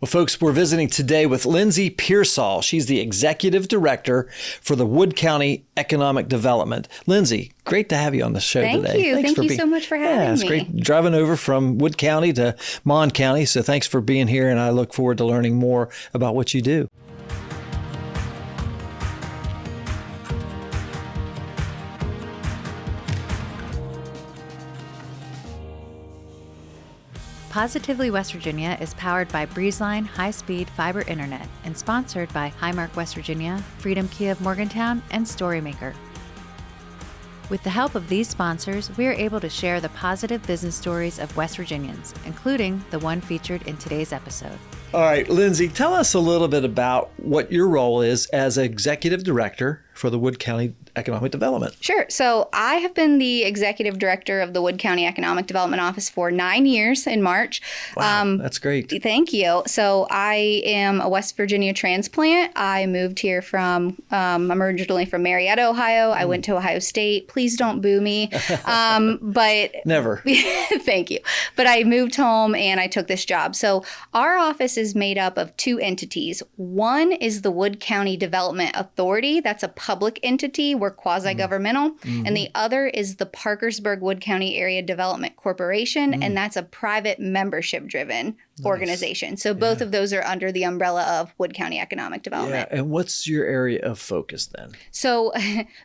Well, folks, we're visiting today with Lindsey Piersol. She's the Executive Director for the Wood County Economic Development. Lindsey, great to have you on the show today. Thank you so much for having me. It's great driving over from Wood County to Mon County, so thanks for being here, and I look forward to learning more about what you do. Positively West Virginia is powered by Breezeline high-speed fiber internet and sponsored by Highmark West Virginia, Freedom Kia of Morgantown, and Storymaker. With the help of these sponsors, we are able to share the positive business stories of West Virginians, including the one featured in today's episode. All right, Lindsey, tell us a little bit about what your role is as Executive Director for the Wood County Economic Development. Sure. So I have been the Executive Director of the Wood County Economic Development Office for 9 years in March. Wow, that's great. Thank you. So I am a West Virginia transplant. I moved here from, I'm originally from Marietta, Ohio. I went to Ohio State. Please don't boo me. But Never. Thank you. But I moved home and I took this job. So our office is made up of two entities. One is the Wood County Development Authority. That's a public entity. We're quasi-governmental. And the other is the Parkersburg Wood County Area Development Corporation, and that's a private membership-driven organization. So both of those are under the umbrella of Wood County Economic Development. Yeah, and what's your area of focus then? So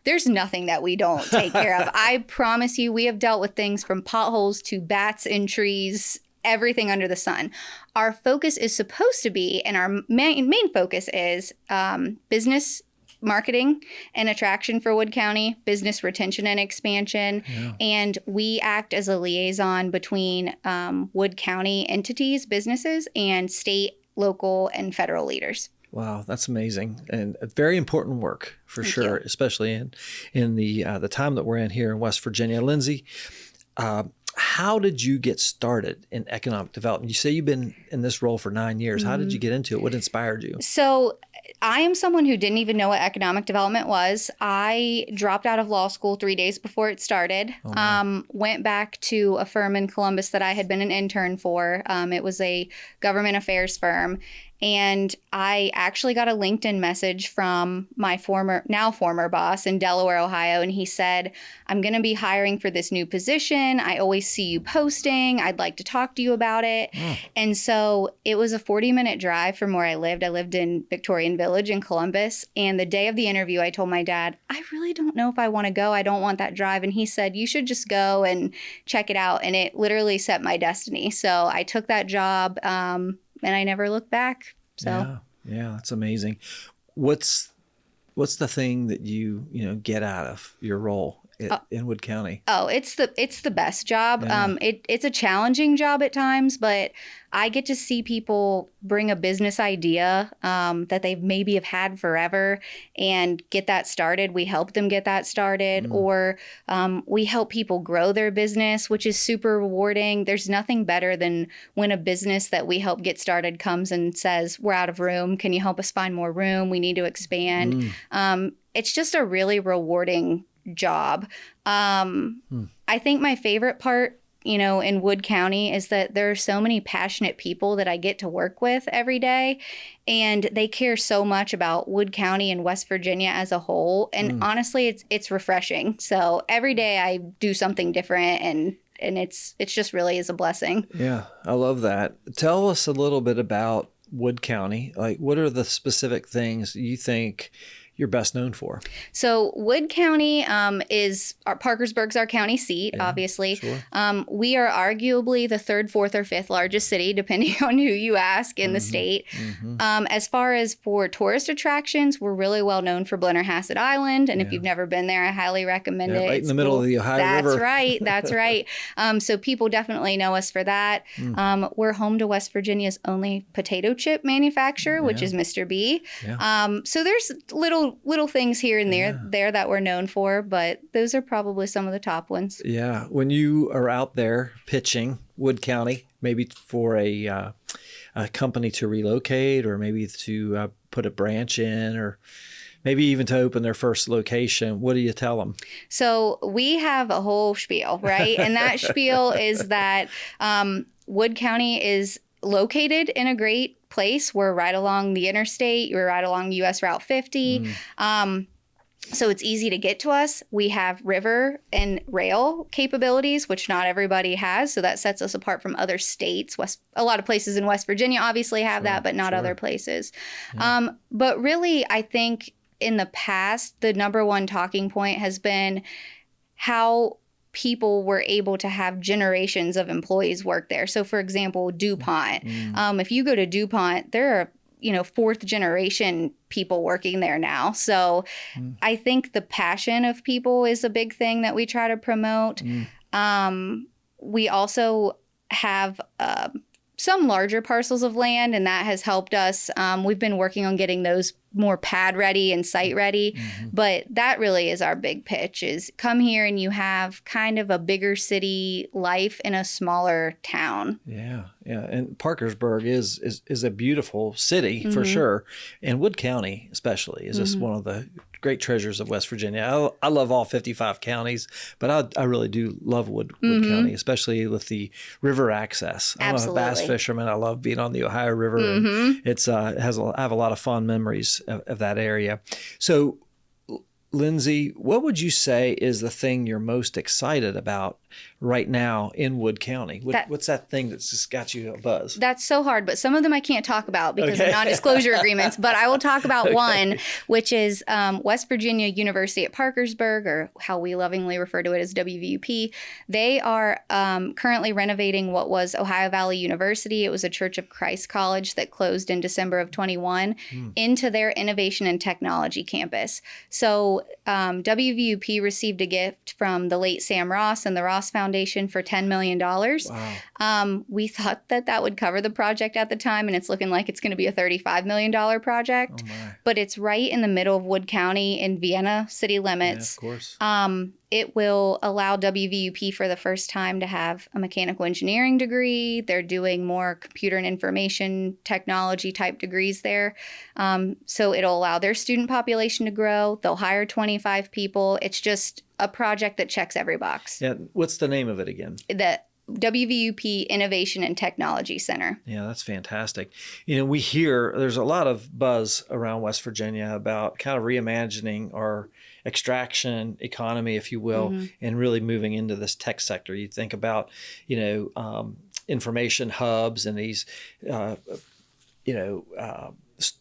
there's nothing that we don't take care of. I promise you, we have dealt with things from potholes to bats in trees, everything under the sun. Our focus is supposed to be, and our main focus is business marketing and attraction for Wood County, business retention and expansion, and we act as a liaison between Wood County entities, businesses, and state, local, and federal leaders. Wow, that's amazing, and a very important work for sure, especially in the time that we're in here in West Virginia. Lindsey, how did you get started in economic development? You say you've been in this role for 9 years. How did you get into it? What inspired you? So I am someone who didn't even know what economic development was. I dropped out of law school 3 days before it started, went back to a firm in Columbus that I had been an intern for. It was a government affairs firm. And I actually got a LinkedIn message from my now former boss in Delaware, Ohio. And he said, I'm going to be hiring for this new position. I always see you posting. I'd like to talk to you about it. And so it was a 40-minute drive from where I lived. I lived in Victorian Village in Columbus. And the day of the interview, I told my dad, I really don't know if I want to go. I don't want that drive. And he said, you should just go and check it out. And it literally set my destiny. So I took that job. And I never looked back. So yeah, that's amazing. What's the thing that you get out of your role in Wood County? Oh, it's the best job. Yeah. It's a challenging job at times, but I get to see people bring a business idea that they maybe have had forever and get that started. We help them get that started, or we help people grow their business, which is super rewarding. There's nothing better than when a business that we help get started comes and says, we're out of room. Can you help us find more room? We need to expand. It's just a really rewarding job. I think my favorite part, in Wood County is that there are so many passionate people that I get to work with every day, and they care so much about Wood County and West Virginia as a whole. And honestly, it's refreshing. So every day I do something different, and it's just really is a blessing. Yeah, I love that. Tell us a little bit about Wood County. Like, what are the specific things you think you're best known for? So Wood County Parkersburg's our county seat, obviously. Sure. We are arguably the third, fourth, or fifth largest city, depending on who you ask in the state. As far as for tourist attractions, we're really well known for Blennerhassett Island. And if you've never been there, I highly recommend it. Right in the middle of the Ohio River. That's right. So people definitely know us for that. We're home to West Virginia's only potato chip manufacturer, which is Mr. B. So there's little things here and there that we're known for, but those are probably some of the top ones. Yeah. When you are out there pitching Wood County, maybe for a company to relocate, or maybe to put a branch in, or maybe even to open their first location, what do you tell them? So we have a whole spiel, right? And that spiel is that Wood County is located in a great place. We're right along the interstate. We're right along US Route 50. So it's easy to get to us. We have river and rail capabilities, which not everybody has. So that sets us apart from other states. A lot of places in West Virginia obviously have that, but not other places. Yeah. But really, I think in the past, the number one talking point has been how people were able to have generations of employees work there. So for example, DuPont. If you go to DuPont, there are fourth generation people working there now. So I think the passion of people is a big thing that we try to promote. We also have some larger parcels of land, and that has helped us. We've been working on getting those more pad ready and site ready, but that really is our big pitch, is come here and you have kind of a bigger city life in a smaller town. Yeah. And Parkersburg is a beautiful city for sure. And Wood County especially is just one of the great treasures of West Virginia. I love all 55 counties, but I really do love Wood County, especially with the river access. I'm a bass fisherman. I love being on the Ohio River. And I have a lot of fond memories of that area. So, Lindsey, what would you say is the thing you're most excited about right now in Wood County? What's that thing that's just got you a buzz? That's so hard, but some of them I can't talk about because of non-disclosure agreements. But I will talk about one, which is West Virginia University at Parkersburg, or how we lovingly refer to it as WVUP. They are currently renovating what was Ohio Valley University. It was a Church of Christ college that closed in December of 21 into their Innovation and Technology campus. So WVUP received a gift from the late Sam Ross and the Ross Foundation for $10 million. Wow. We thought that would cover the project at the time, and it's looking like it's going to be a $35 million project. Oh my. But it's right in the middle of Wood County in Vienna city limits. Yeah, of course. It will allow WVUP for the first time to have a mechanical engineering degree. They're doing more computer and information technology type degrees there. So it'll allow their student population to grow. They'll hire 25 people. It's just a project that checks every box. Yeah. What's the name of it again? The WVUP Innovation and Technology Center. Yeah, that's fantastic. We hear there's a lot of buzz around West Virginia about kind of reimagining our extraction economy, if you will, and really moving into this tech sector. You think about, information hubs and these,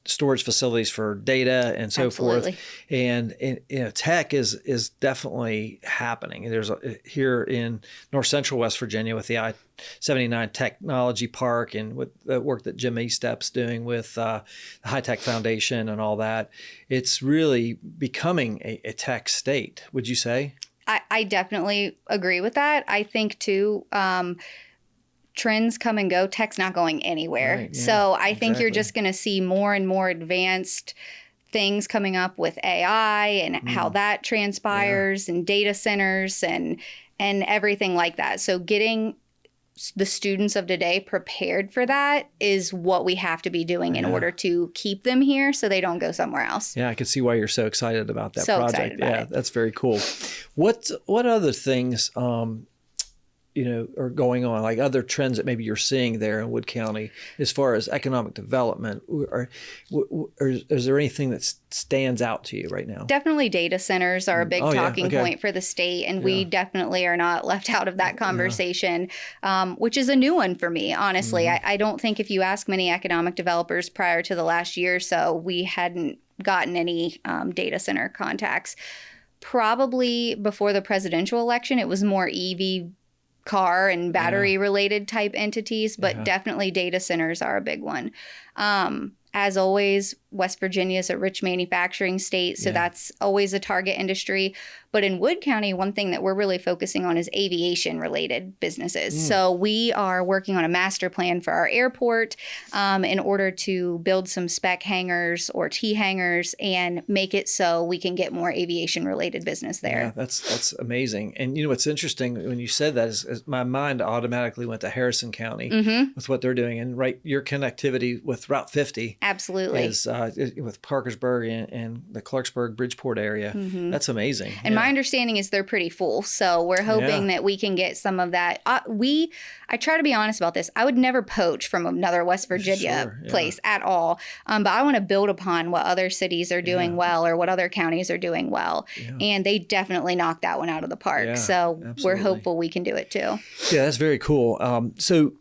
storage facilities for data and so forth. And tech is definitely happening. There's here in North Central West Virginia with the I-79 Technology Park, and with the work that Jim Estep's doing with the High Tech Foundation and all that, it's really becoming a tech state, would you say? I definitely agree with that. I think too, trends come and go. Tech's not going anywhere. Right, yeah, so I think you're just going to see more and more advanced things coming up with AI and how that transpires and data centers and everything like that. So getting the students of today prepared for that is what we have to be doing in order to keep them here so they don't go somewhere else. Yeah, I can see why you're so excited about that project. Excited about it. That's very cool. What other things are going on, like other trends that maybe you're seeing there in Wood County as far as economic development? Or is there anything that stands out to you right now? Definitely data centers are a big talking point for the state, and we definitely are not left out of that conversation, which is a new one for me, honestly. I don't think if you ask many economic developers prior to the last year or so, we hadn't gotten any data center contacts. Probably before the presidential election, it was more EV car and battery related type entities, but definitely data centers are a big one. As always, West Virginia is a rich manufacturing state, so that's always a target industry. But in Wood County, one thing that we're really focusing on is aviation-related businesses. So we are working on a master plan for our airport in order to build some spec hangars or T hangars and make it so we can get more aviation-related business there. Yeah, that's amazing. And what's interesting when you said that is my mind automatically went to Harrison County with what they're doing, and your connectivity with Route 50. Absolutely. is with Parkersburg and the Clarksburg, Bridgeport area. That's amazing. And my understanding is they're pretty full. So we're hoping that we can get some of that. I try to be honest about this. I would never poach from another West Virginia place at all. But I want to build upon what other cities are doing well or what other counties are doing well. Yeah. And they definitely knocked that one out of the park. Yeah, so we're hopeful we can do it too. Yeah, that's very cool. So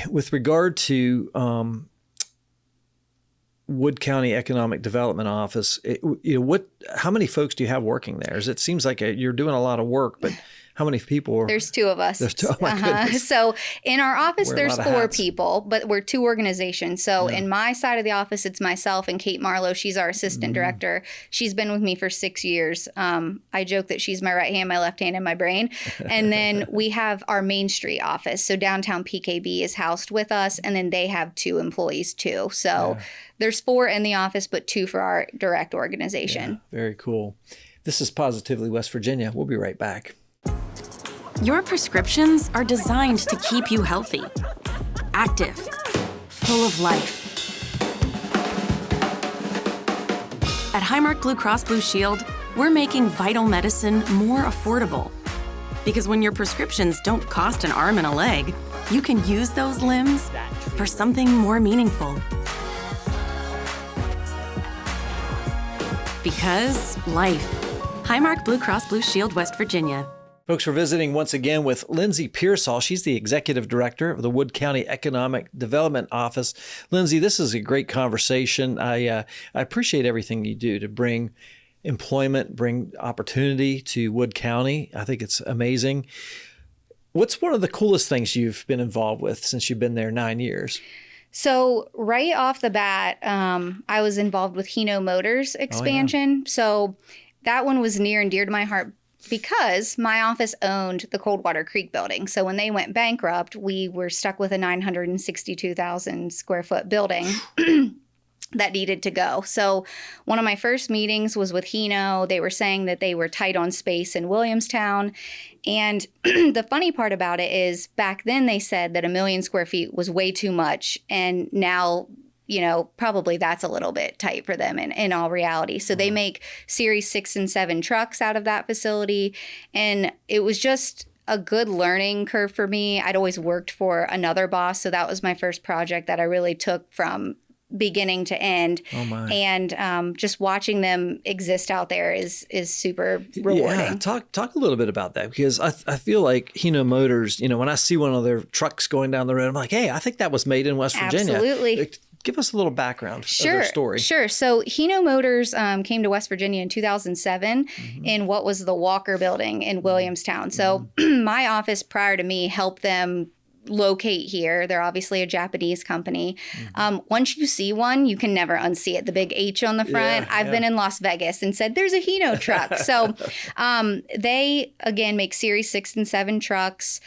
with regard to Wood County Economic Development Office, how many folks do you have working there? It seems like you're doing a lot of work, but how many people? There's 2 of us. There's 2. Oh my goodness. So in our office, there's 4 people, but we're 2 organizations. So in my side of the office, it's myself and Kate Marlowe. She's our assistant director. She's been with me for 6 years. I joke that she's my right hand, my left hand, and my brain. And then we have our Main Street office. So downtown PKB is housed with us, and then they have 2 employees too. So there's 4 in the office, but 2 for our direct organization. Yeah, very cool. This is Positively West Virginia. We'll be right back. Your prescriptions are designed to keep you healthy, active, full of life. At Highmark Blue Cross Blue Shield, we're making vital medicine more affordable. Because when your prescriptions don't cost an arm and a leg, you can use those limbs for something more meaningful. Because life. Highmark Blue Cross Blue Shield, West Virginia. Folks, we're visiting once again with Lindsey Piersol. She's the executive director of the Wood County Economic Development Office. Lindsey, this is a great conversation. I appreciate everything you do to bring employment, bring opportunity to Wood County. I think it's amazing. What's one of the coolest things you've been involved with since you've been there 9 years? So right off the bat, I was involved with Hino Motors expansion. So that one was near and dear to my heart because my office owned the Coldwater Creek building. So when they went bankrupt, we were stuck with a 962,000 square foot building that needed to go. So one of my first meetings was with Hino. They were saying that they were tight on space in Williamstown. And the funny part about it is back then they said that 1 million square feet was way too much. And now, probably that's a little bit tight for them in all reality. So they make Series 6 and 7 trucks out of that facility. And it was just a good learning curve for me. I'd always worked for another boss. So that was my first project that I really took from beginning to end. Oh my. And just watching them exist out there is super rewarding. Yeah, talk a little bit about that, because I feel like Hino Motors, when I see one of their trucks going down the road, I'm like, hey, I think that was made in West Virginia. Absolutely. Give us a little background of their story. Sure. So Hino Motors came to West Virginia in 2007 in what was the Walker Building in Williamstown. So my office prior to me helped them locate here. They're obviously a Japanese company. Once you see one, you can never unsee it. The big H on the front. I've been in Las Vegas and said, there's a Hino truck. So they, again, make Series 6 and 7 trucks.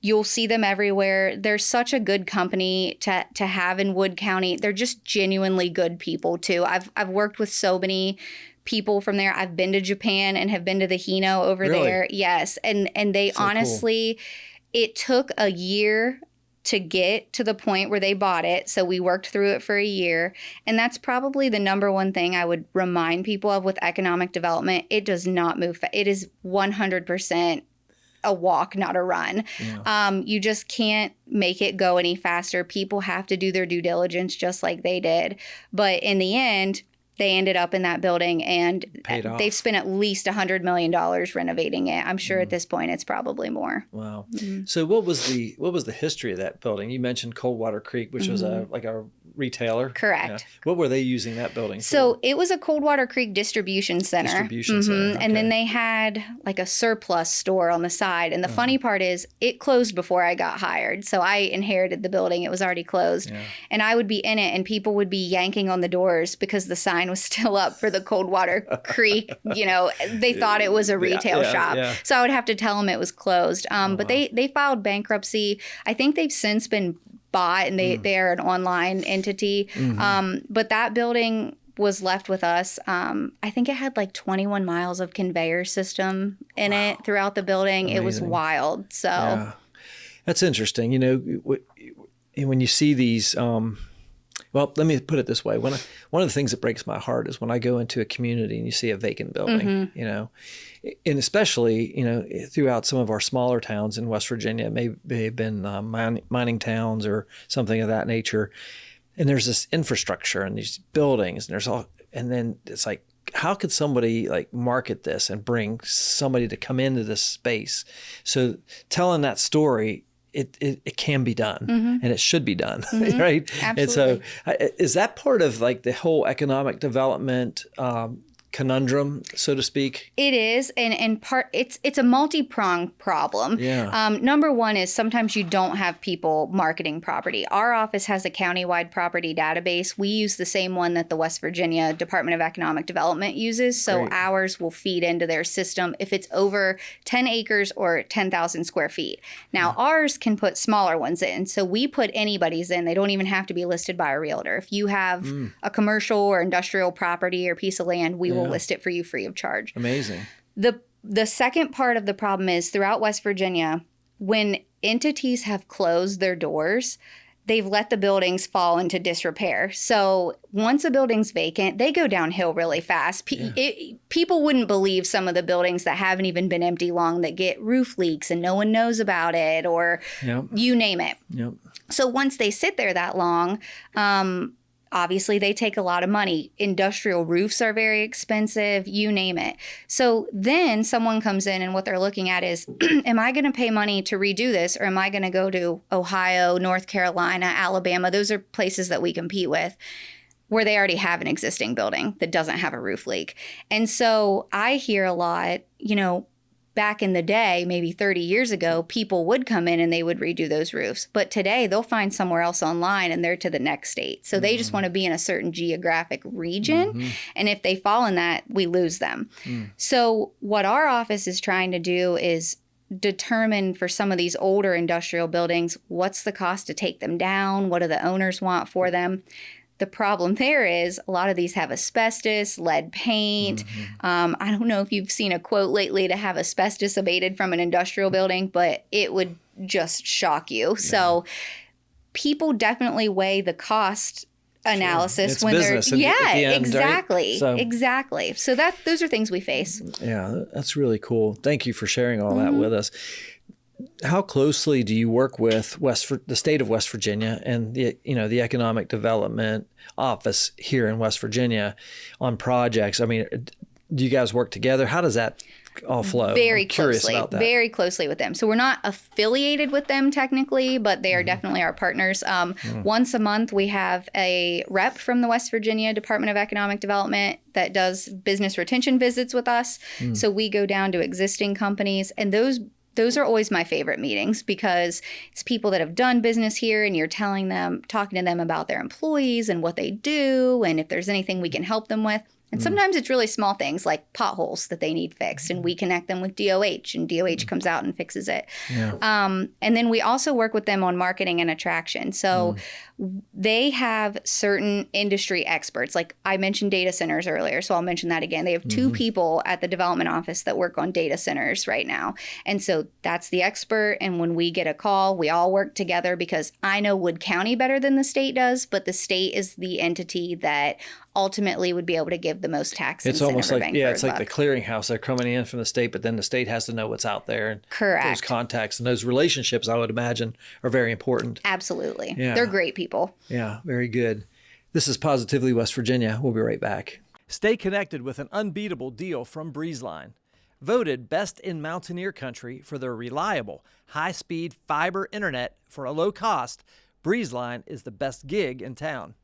You'll see them everywhere. They're such a good company to have in Wood County. They're just genuinely good people, too. I've worked with so many people from there. I've been to Japan and have been to the Hino over there. Yes. And they so honestly... Cool. It took a year to get to the point where they bought it. So we worked through it for a year. And that's probably the number one thing I would remind people of with economic development. It does not move. It is 100% a walk, not a run. Yeah. You just can't make it go any faster. People have to do their due diligence just like they did. But in the end, they ended up in that building and they've spent at least $100 million renovating it. I'm sure at this point it's probably more. Wow. So what was the history of that building? You mentioned Coldwater Creek, which was a retailer. Correct. Yeah. What were they using that building for? So it was a Coldwater Creek distribution center. Okay. And then they had like a surplus store on the side. And the funny part is it closed before I got hired. So I inherited the building. It was already closed. Yeah. And I would be in it and people would be yanking on the doors because the sign was still up for the Coldwater Creek. They thought it was a retail shop. Yeah. So I would have to tell them it was closed. But they filed bankruptcy. I think they've since been bought and they're an online entity. But that building was left with us. I think it had like 21 miles of conveyor system in it throughout the building. Amazing. It was wild. So yeah. That's interesting. when you see these, well, let me put it this way. One of the things that breaks my heart is when I go into a community and you see a vacant building, you know, and especially, you know, throughout some of our smaller towns in West Virginia, may have been mining towns or something of that nature. And there's this infrastructure and these buildings and there's all, and then it's like, how could somebody like market this and bring somebody to come into this space? So telling that story, it can be done and it should be done, right? Absolutely. And so is that part of like the whole economic development conundrum, so to speak? It is, and part it's a multi-pronged problem. Yeah. Number one is sometimes you don't have people marketing property. Our office has a countywide property database. We use the same one that the West Virginia Department of Economic Development uses. So Great. ours will feed into their system if it's over 10 acres or 10,000 square feet. Now ours can put smaller ones in. So we put anybody's in. They don't even have to be listed by a realtor. If you have a commercial or industrial property or piece of land, we will list it for you free of charge. Amazing. The second part of the problem is throughout West Virginia, when entities have closed their doors, they've let the buildings fall into disrepair. So once a building's vacant, they go downhill really fast. People wouldn't believe some of the buildings that haven't even been empty long that get roof leaks and no one knows about it, or you name it. Yep. So once they sit there that long, obviously, they take a lot of money. Industrial roofs are very expensive, you name it. So then someone comes in and what they're looking at is, am I going to pay money to redo this, or am I going to go to Ohio, North Carolina, Alabama? Those are places that we compete with where they already have an existing building that doesn't have a roof leak. And so I hear a lot, you know, back in the day, maybe 30 years ago, people would come in and they would redo those roofs. But today they'll find somewhere else online and they're to the next state. So they just want to be in a certain geographic region. And if they fall in that, we lose them. So what our office is trying to do is determine for some of these older industrial buildings, what's the cost to take them down? What do the owners want for them? The problem there is a lot of these have asbestos, lead paint. I don't know if you've seen a quote lately to have asbestos abated from an industrial building, but it would just shock you. Yeah. So people definitely weigh the cost analysis it's when business they're at the end, exactly. Right? So, exactly. So those are things we face. Yeah, that's really cool. Thank you for sharing all that with us. How closely do you work with the state of West Virginia and the Economic Development Office here in West Virginia on projects? I mean, do you guys work together? How does that all flow? Very curious closely, about that. very closely with them. So we're not affiliated with them technically, but they are definitely our partners. Once a month, we have a rep from the West Virginia Department of Economic Development that does business retention visits with us. So we go down to existing companies, and those are always my favorite meetings because it's people that have done business here and you're talking to them about their employees and what they do and if there's anything we can help them with. And sometimes it's really small things like potholes that they need fixed, and we connect them with DOH, and DOH comes out and fixes it. Yeah. And then we also work with them on marketing and attraction. So they have certain industry experts. Like I mentioned data centers earlier, so I'll mention that again. They have two people at the development office that work on data centers right now. And so that's the expert. And when we get a call, we all work together because I know Wood County better than the state does, but the state is the entity that ultimately would be able to give the most tax it's incentive. Almost like, it's like buck. the clearinghouse. They're coming in from the state, but then the state has to know what's out there. And correct. Those contacts and those relationships, I would imagine, are very important. Absolutely. Yeah. They're great people. Yeah, very good. This is Positively West Virginia. We'll be right back. Stay connected with an unbeatable deal from Breezeline. Voted best in Mountaineer Country for their reliable, high-speed fiber internet for a low cost, Breezeline is the best gig in town.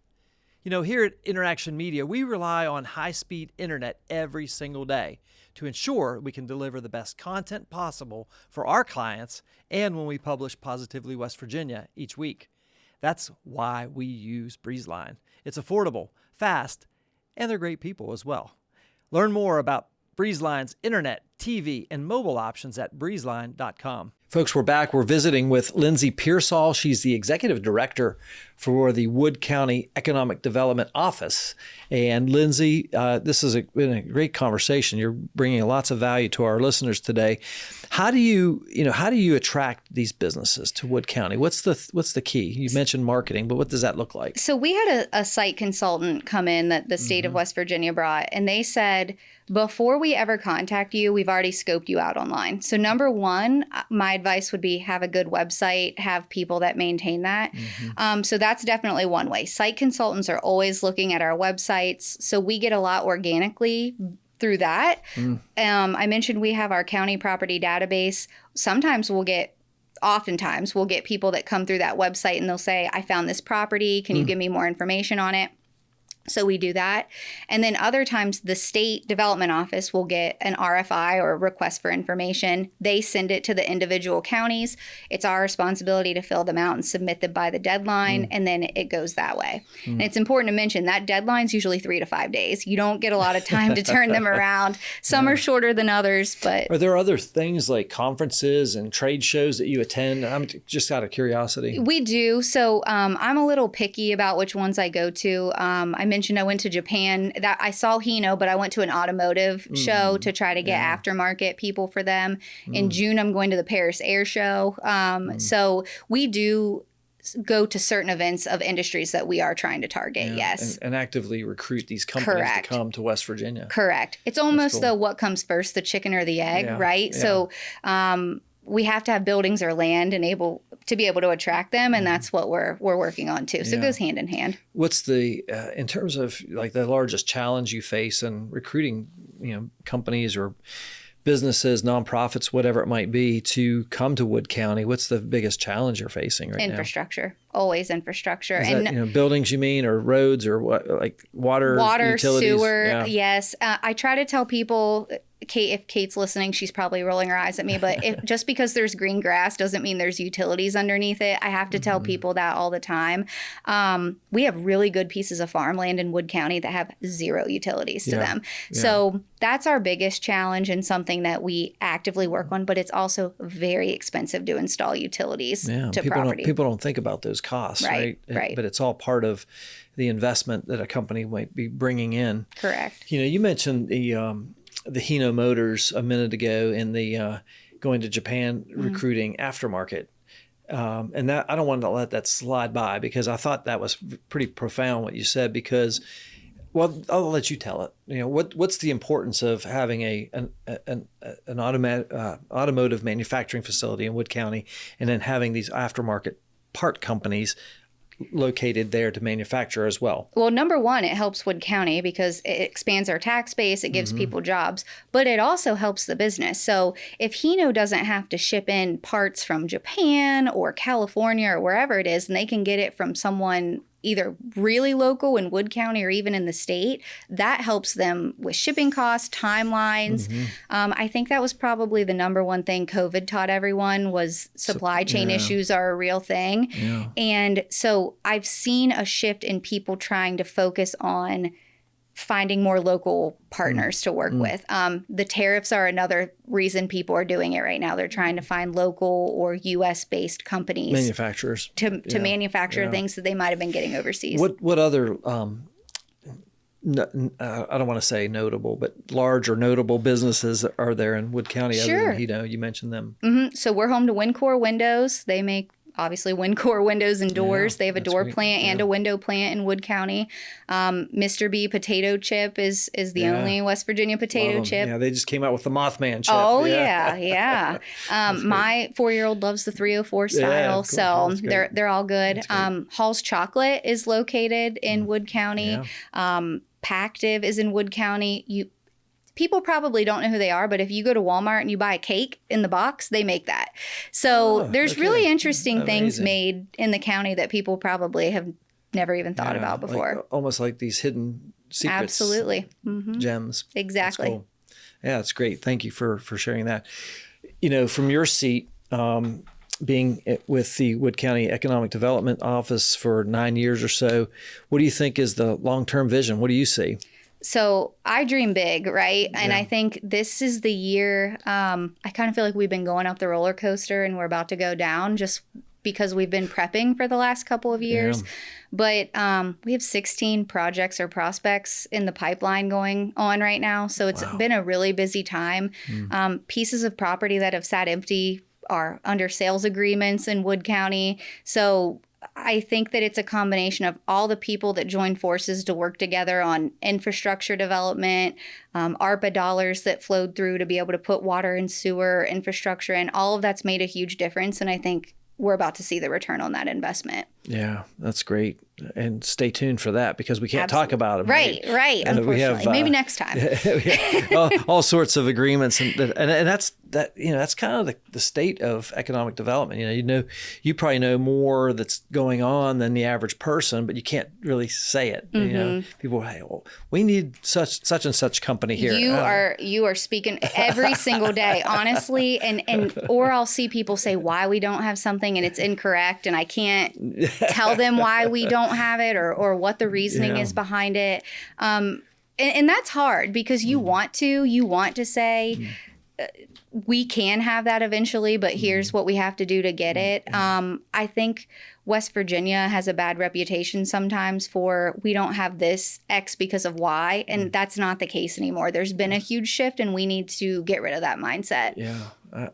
You know, here at InnerAction Media, we rely on high-speed internet every single day to ensure we can deliver the best content possible for our clients and when we publish Positively West Virginia each week. That's why we use Breezeline. It's affordable, fast, and they're great people as well. Learn more about Breezeline's internet, TV, and mobile options at breezeline.com. Folks, we're back. We're visiting with Lindsey Piersol. She's the executive director for the Wood County Economic Development Office. And Lindsey, this has been a great conversation. You're bringing lots of value to our listeners today. How do you attract these businesses to Wood County? What's the key? You mentioned marketing, but what does that look like? So we had a site consultant come in that the state of West Virginia brought, and they said, before we ever contact you, we've already scoped you out online. So number one, my advice would be have a good website, have people that maintain that. So that's definitely one way. Site consultants are always looking at our websites. So we get a lot organically through that. I mentioned we have our county property database. Oftentimes we'll get people that come through that website and they'll say, I found this property. Can you give me more information on it? So we do that. And then other times the state development office will get an RFI or a request for information. They send it to the individual counties. It's our responsibility to fill them out and submit them by the deadline. And then it goes that way. And it's important to mention that deadline's usually 3 to 5 days. You don't get a lot of time to turn them around. Some are shorter than others, but. Are there other things like conferences and trade shows that you attend? I'm just out of curiosity. We do. So I'm a little picky about which ones I go to. I mentioned I went to Japan. That I saw Hino, but I went to an automotive show to try to get aftermarket people for them. In June, I'm going to the Paris Air Show. So we do go to certain events of industries that we are trying to target. Yes. And actively recruit these companies to come to West Virginia. Correct. It's almost the what comes first, the chicken or the egg, right? Yeah. So we have to have buildings or land and to be able to attract them, and that's what we're working on too. So it goes hand in hand. What's the in terms of like the largest challenge you face in recruiting, companies or businesses, nonprofits, whatever it might be, to come to Wood County? What's the biggest challenge you're facing right now? Infrastructure. Always infrastructure. Is that, buildings you mean, or roads, or what, like water, utilities? Sewer, yes. I try to tell people, Kate, if Kate's listening, she's probably rolling her eyes at me, but just because there's green grass doesn't mean there's utilities underneath it. I have to tell people that all the time. We have really good pieces of farmland in Wood County that have zero utilities to them. Yeah. So that's our biggest challenge and something that we actively work on, but it's also very expensive to install utilities to property. People don't think about those costs, right? Right. But it's all part of the investment that a company might be bringing in. Correct. You mentioned the Hino Motors a minute ago and the going to Japan recruiting aftermarket. And that I don't want to let that slide by, because I thought that was pretty profound what you said, because, well, I'll let you tell it. What's the importance of having an automotive manufacturing facility in Wood County, and then having these aftermarket part companies located there to manufacture as well? Well, number one, it helps Wood County because it expands our tax base, it gives people jobs, but it also helps the business. So if Hino doesn't have to ship in parts from Japan or California or wherever it is, and they can get it from someone either really local in Wood County or even in the state, that helps them with shipping costs, timelines. I think that was probably the number one thing COVID taught everyone was supply chain issues are a real thing. Yeah. And so I've seen a shift in people trying to focus on finding more local partners to work with. The tariffs are another reason people are doing it right now. They're trying to find local or U.S.-based companies, manufacturers, to manufacture things that they might have been getting overseas. What other I don't want to say notable, but large or notable businesses are there in Wood County? Sure. Other than, you mentioned them. So we're home to Windcore Windows. They make obviously Windcore windows and doors. They have a door plant and a window plant in Wood County. Mr. B potato chip is the only West Virginia potato chip. Yeah, they just came out with the Mothman chip. Oh yeah. My 4-year-old loves the 304 style, so they're all good. Hall's Chocolate is located in Wood County. Pactive is in Wood County. People probably don't know who they are, but if you go to Walmart and you buy a cake in the box, they make that. So there's really interesting things made in the county that people probably have never even thought about before. Almost like these hidden secrets. Absolutely. Gems. Exactly. That's cool. Yeah, that's great. Thank you for sharing that. From your seat, being with the Wood County Economic Development Office for 9 years or so, what do you think is the long-term vision? What do you see? So I dream big, right? And I think this is the year, I kind of feel like we've been going up the roller coaster and we're about to go down. Just because we've been prepping for the last couple of years. Yeah. But we have 16 projects or prospects in the pipeline going on right now. So it's been a really busy time. Pieces of property that have sat empty are under sales agreements in Wood County. So I think that it's a combination of all the people that join forces to work together on infrastructure development, ARPA dollars that flowed through to be able to put water and sewer infrastructure in. All of that's made a huge difference. And I think we're about to see the return on that investment. Yeah, that's great. And stay tuned for that because we can't talk about it. Right. Unfortunately, we have, maybe next time. all sorts of agreements, and that's kind of the state of economic development. You probably know more that's going on than the average person, but you can't really say it. People, hey, well, we need such and such company here. You are speaking every single day, honestly, and or I'll see people say why we don't have something and it's incorrect, and I can't tell them why we don't have it or what the reasoning is behind it. And that's hard because you want to say we can have that eventually, but here's what we have to do to get it. I think West Virginia has a bad reputation sometimes for we don't have this X because of Y, and that's not the case anymore. There's been a huge shift, and we need to get rid of that mindset. Yeah.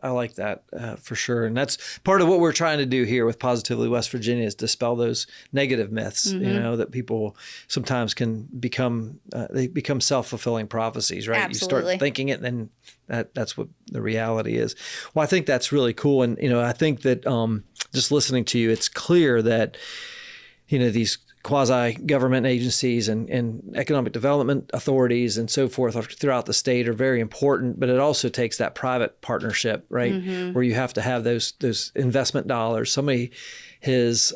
I like that for sure. And that's part of what we're trying to do here with Positively West Virginia is dispel those negative myths, that people sometimes can become, they become self-fulfilling prophecies, right? Absolutely. You start thinking it and then that's what the reality is. Well, I think that's really cool. And, I think that just listening to you, it's clear that, these quasi-government agencies and economic development authorities and so forth throughout the state are very important, but it also takes that private partnership, right? Where you have to have those investment dollars. Somebody is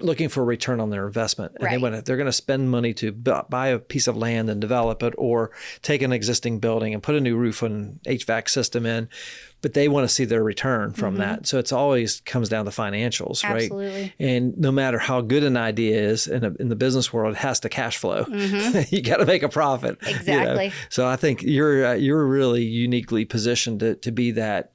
looking for a return on their investment, and they're going to spend money to buy a piece of land and develop it, or take an existing building and put a new roof and HVAC system in. But they want to see their return from that. So it's always comes down to financials, right? Absolutely. And no matter how good an idea is in the business world, it has to cash flow. You got to make a profit. Exactly. So I think you're really uniquely positioned to be that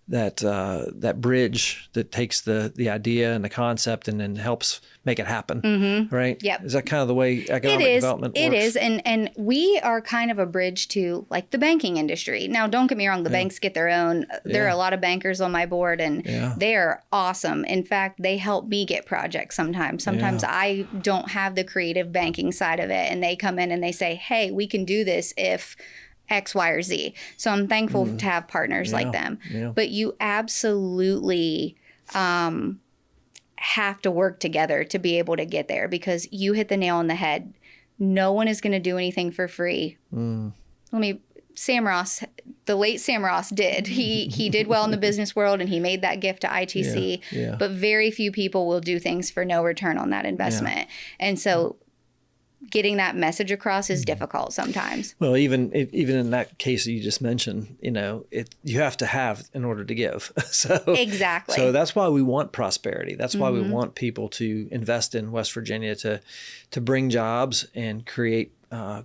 that bridge that takes the idea and the concept and then helps make it happen, right? Yep. Is that kind of the way economic development works? It is, and we are kind of a bridge to like the banking industry. Now, don't get me wrong, the banks get their own. There are a lot of bankers on my board, and they are awesome. In fact, they help me get projects sometimes. Sometimes I don't have the creative banking side of it, and they come in and they say, hey, we can do this if X, Y, or Z. So I'm thankful to have partners like them. Yeah. But you absolutely have to work together to be able to get there, because you hit the nail on the head. No one is going to do anything for free. Sam Ross, the late Sam Ross did. He did well in the business world, and he made that gift to ITC. But very few people will do things for no return on that investment. And so getting that message across is difficult sometimes. Well, even in that case that you just mentioned, you have to have in order to give. Exactly. So that's why we want prosperity. That's why we want people to invest in West Virginia to bring jobs and create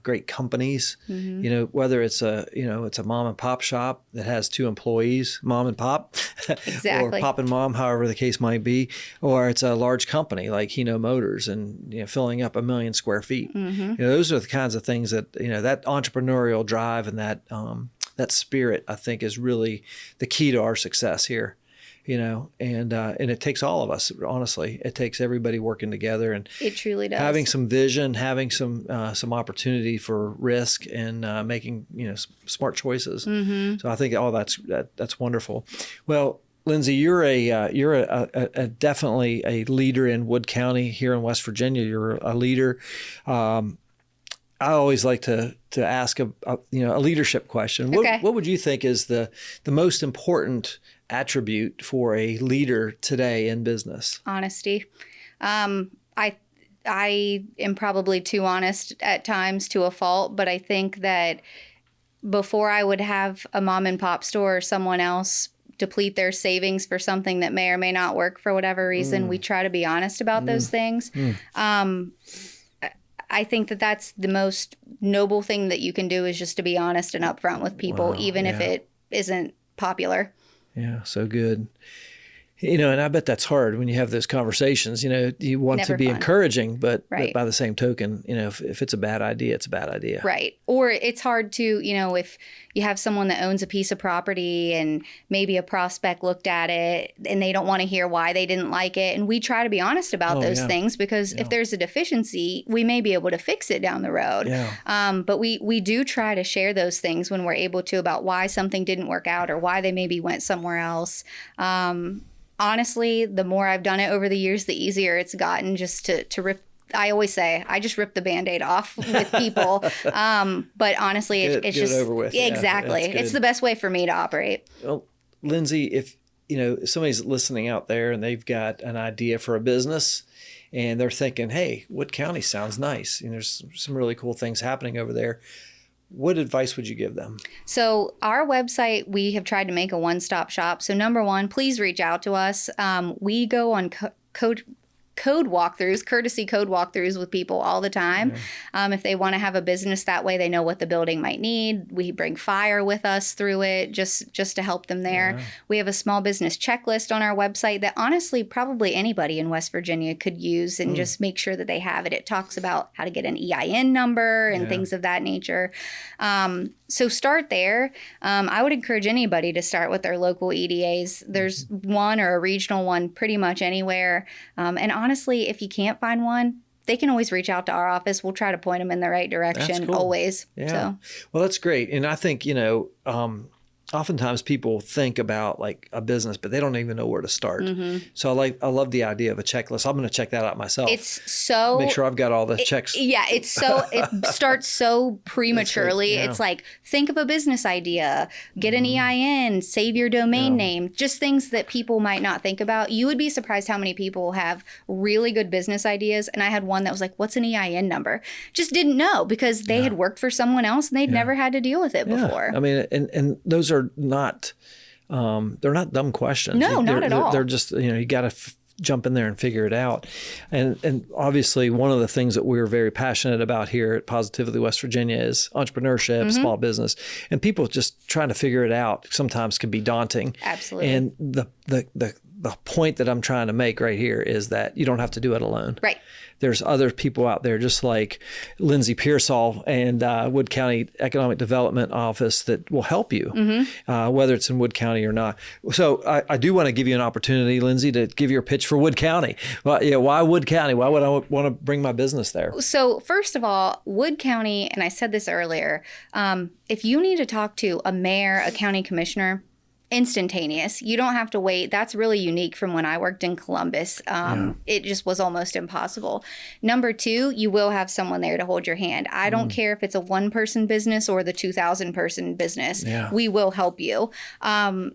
great companies. Whether it's a mom and pop shop that has 2 employees, mom and pop, exactly, or pop and mom, however the case might be, or it's a large company like Hino Motors and filling up 1 million square feet. Those are the kinds of things that that entrepreneurial drive and that spirit, I think, is really the key to our success here. And it takes all of us, honestly. It takes everybody working together, and it truly does. Having some vision, having some opportunity for risk, and making smart choices. So I think that's wonderful. Well, Lindsey, you're a definitely a leader in Wood County here in West Virginia. You're a leader. I always like to ask a leadership question. What would you think is the most important attribute for a leader today in business? Honesty. I am probably too honest at times to a fault, but I think that before I would have a mom and pop store or someone else deplete their savings for something that may or may not work for whatever reason, we try to be honest about those things. I think that that's the most noble thing that you can do, is just to be honest and upfront with people, even if it isn't popular. Yeah, so good. And I bet that's hard when you have those conversations. You want Never to be fun. encouraging, but Right. by the same token, if it's a bad idea, it's a bad idea. Right. Or it's hard to, if you have someone that owns a piece of property and maybe a prospect looked at it and they don't want to hear why they didn't like it. And we try to be honest about those things, because if there's a deficiency, we may be able to fix it down the road. Yeah. But we do try to share those things when we're able to, about why something didn't work out or why they maybe went somewhere else. Honestly, the more I've done it over the years, the easier it's gotten just to rip. I always say, I just rip the Band-Aid off with people. But honestly, it's get just it over with. Exactly. Yeah, it's the best way for me to operate. Well, Lindsey, if somebody's listening out there and they've got an idea for a business and they're thinking, hey, Wood County sounds nice, there's some really cool things happening over there, what advice would you give them? So our website, we have tried to make a one-stop shop. So number one, please reach out to us. We go on code walkthroughs, courtesy code walkthroughs with people all the time. If they want to have a business, that way they know what the building might need. We bring fire with us through it just to help them there. We have a small business checklist on our website that honestly probably anybody in West Virginia could use and just make sure that they have it. It talks about how to get an EIN number and things of that nature. So start there. I would encourage anybody to start with their local EDAs. There's one or a regional one pretty much anywhere. And honestly, if you can't find one, they can always reach out to our office. We'll try to point them in the right direction. That's cool. Always. Yeah. So. Well, that's great. And I think, oftentimes people think about like a business, but they don't even know where to start. So I love the idea of a checklist. I'm going to check that out myself. It's so make sure I've got all the checks. Yeah, it starts so prematurely. It's like, think of a business idea, get an EIN, save your domain name, just things that people might not think about. You would be surprised how many people have really good business ideas. And I had one that was like, what's an EIN number? Just didn't know, because they had worked for someone else and they'd never had to deal with it before. I mean, and those are not, they're not dumb questions. No, not at all. They're just, you got to jump in there and figure it out. And obviously one of the things that we're very passionate about here at Positively West Virginia is entrepreneurship, small business, and people just trying to figure it out sometimes can be daunting. Absolutely. And the point that I'm trying to make right here is that you don't have to do it alone. Right. There's other people out there, just like Lindsey Piersol and Wood County Economic Development Office, that will help you, whether it's in Wood County or not. So I do want to give you an opportunity, Lindsey, to give your pitch for Wood County. Well, why Wood County? Why would I want to bring my business there? So first of all, Wood County, and I said this earlier, if you need to talk to a mayor, a county commissioner, instantaneous. You don't have to wait. That's really unique from when I worked in Columbus. It just was almost impossible. Number two, you will have someone there to hold your hand. I don't care if it's a one-person business or the 2,000-person business. We will help you.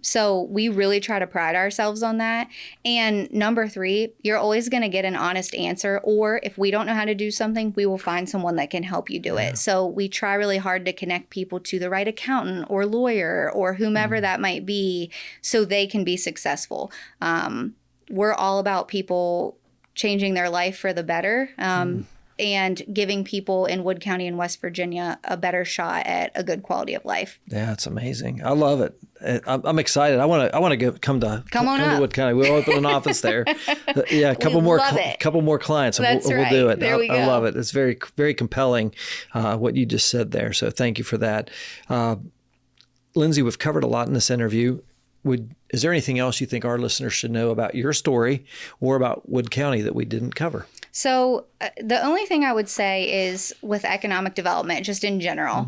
So we really try to pride ourselves on that. And number three, you're always going to get an honest answer. Or if we don't know how to do something, we will find someone that can help you do it. So we try really hard to connect people to the right accountant or lawyer or whomever that might be, so they can be successful. We're all about people changing their life for the better, and giving people in Wood County and West Virginia a better shot at a good quality of life. Yeah, it's amazing. I love it. I'm excited. I want to come to Wood County. We'll open an office there. A couple more clients. And we'll do it. There we go. I love it. It's very, very compelling what you just said there. So thank you for that. Lindsey, we've covered a lot in this interview. Is there anything else you think our listeners should know about your story or about Wood County that we didn't cover? So the only thing I would say is with economic development, just in general,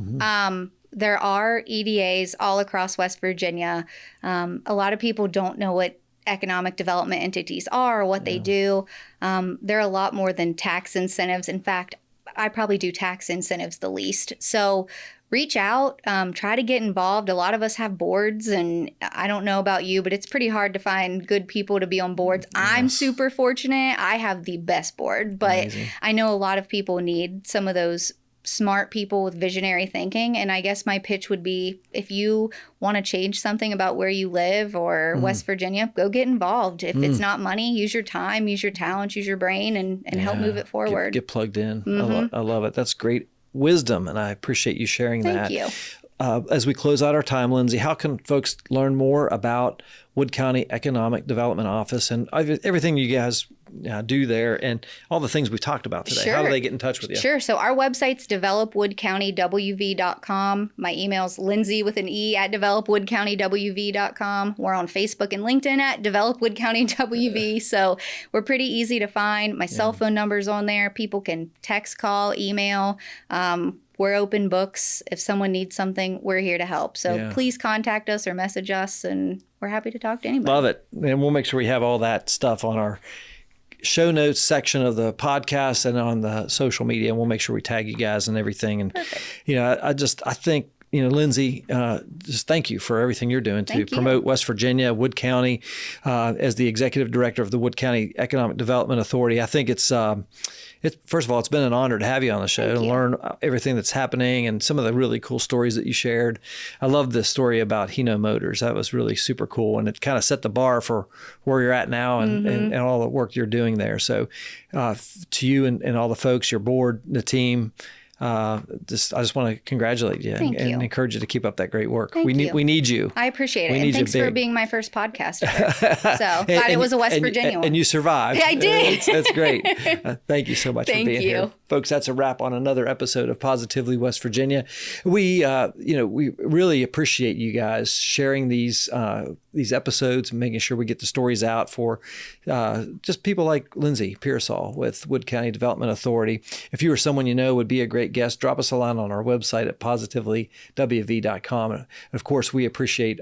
there are EDAs all across West Virginia. A lot of people don't know what economic development entities are or what they do. They're a lot more than tax incentives. In fact, I probably do tax incentives the least. So reach out, try to get involved. A lot of us have boards, and I don't know about you, but it's pretty hard to find good people to be on boards. Yes. I'm super fortunate. I have the best board, but amazing. I know a lot of people need some of those smart people with visionary thinking. And I guess my pitch would be, if you want to change something about where you live or West Virginia, go get involved. If it's not money, use your time, use your talent, use your brain, and help move it forward. Get plugged in. I love it. That's great wisdom, and I appreciate you sharing that. Thank you. As we close out our time, Lindsey, how can folks learn more about Wood County Economic Development Office, and everything you guys do there, and all the things we've talked about today. Sure. How do they get in touch with you? Sure. So our website's developwoodcountywv.com. My email's Lindsey with an E at developwoodcountywv.com. We're on Facebook and LinkedIn at developwoodcountywv. So we're pretty easy to find. My cell phone number's on there. People can text, call, email. We're open books. If someone needs something, we're here to help. So please contact us or message us, and we're happy to talk to anybody. Love it. And we'll make sure we have all that stuff on our show notes section of the podcast and on the social media. And we'll make sure we tag you guys and everything. And, I think, Lindsey, just thank you for everything you're doing to promote West Virginia, Wood County, as the executive director of the Wood County Economic Development Authority. I think it's first of all, it's been an honor to have you on the show and learn everything that's happening and some of the really cool stories that you shared. I love the story about Hino Motors. That was really super cool. And it kind of set the bar for where you're at now and all the work you're doing there. So to you and all the folks, your board, the team, I just want to congratulate you and encourage you to keep up that great work. We need you. I appreciate it. And thanks for being my first podcaster. So glad it was a West Virginia one. And you survived. I did. That's great. Thank you so much for being here. Folks, that's a wrap on another episode of Positively West Virginia. We really appreciate you guys sharing these episodes and making sure we get the stories out for just people like Lindsey Piersol with Wood County Development Authority. If you or someone you know would be a great guest, drop us a line on our website at positivelywv.com. And of course, we appreciate,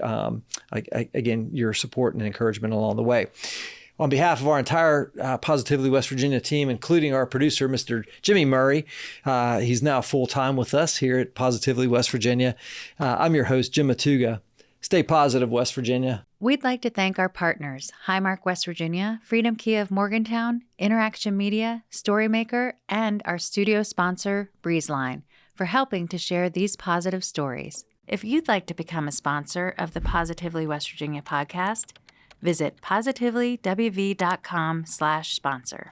again, your support and encouragement along the way. On behalf of our entire Positively West Virginia team, including our producer, Mr. Jimmy Murray, he's now full-time with us here at Positively West Virginia. I'm your host, Jim Matuga. Stay positive, West Virginia. We'd like to thank our partners, Highmark West Virginia, Freedom Key of Morgantown, InnerAction Media, Storymaker, and our studio sponsor, Breezeline, for helping to share these positive stories. If you'd like to become a sponsor of the Positively West Virginia podcast, visit positivelywv.com/sponsor.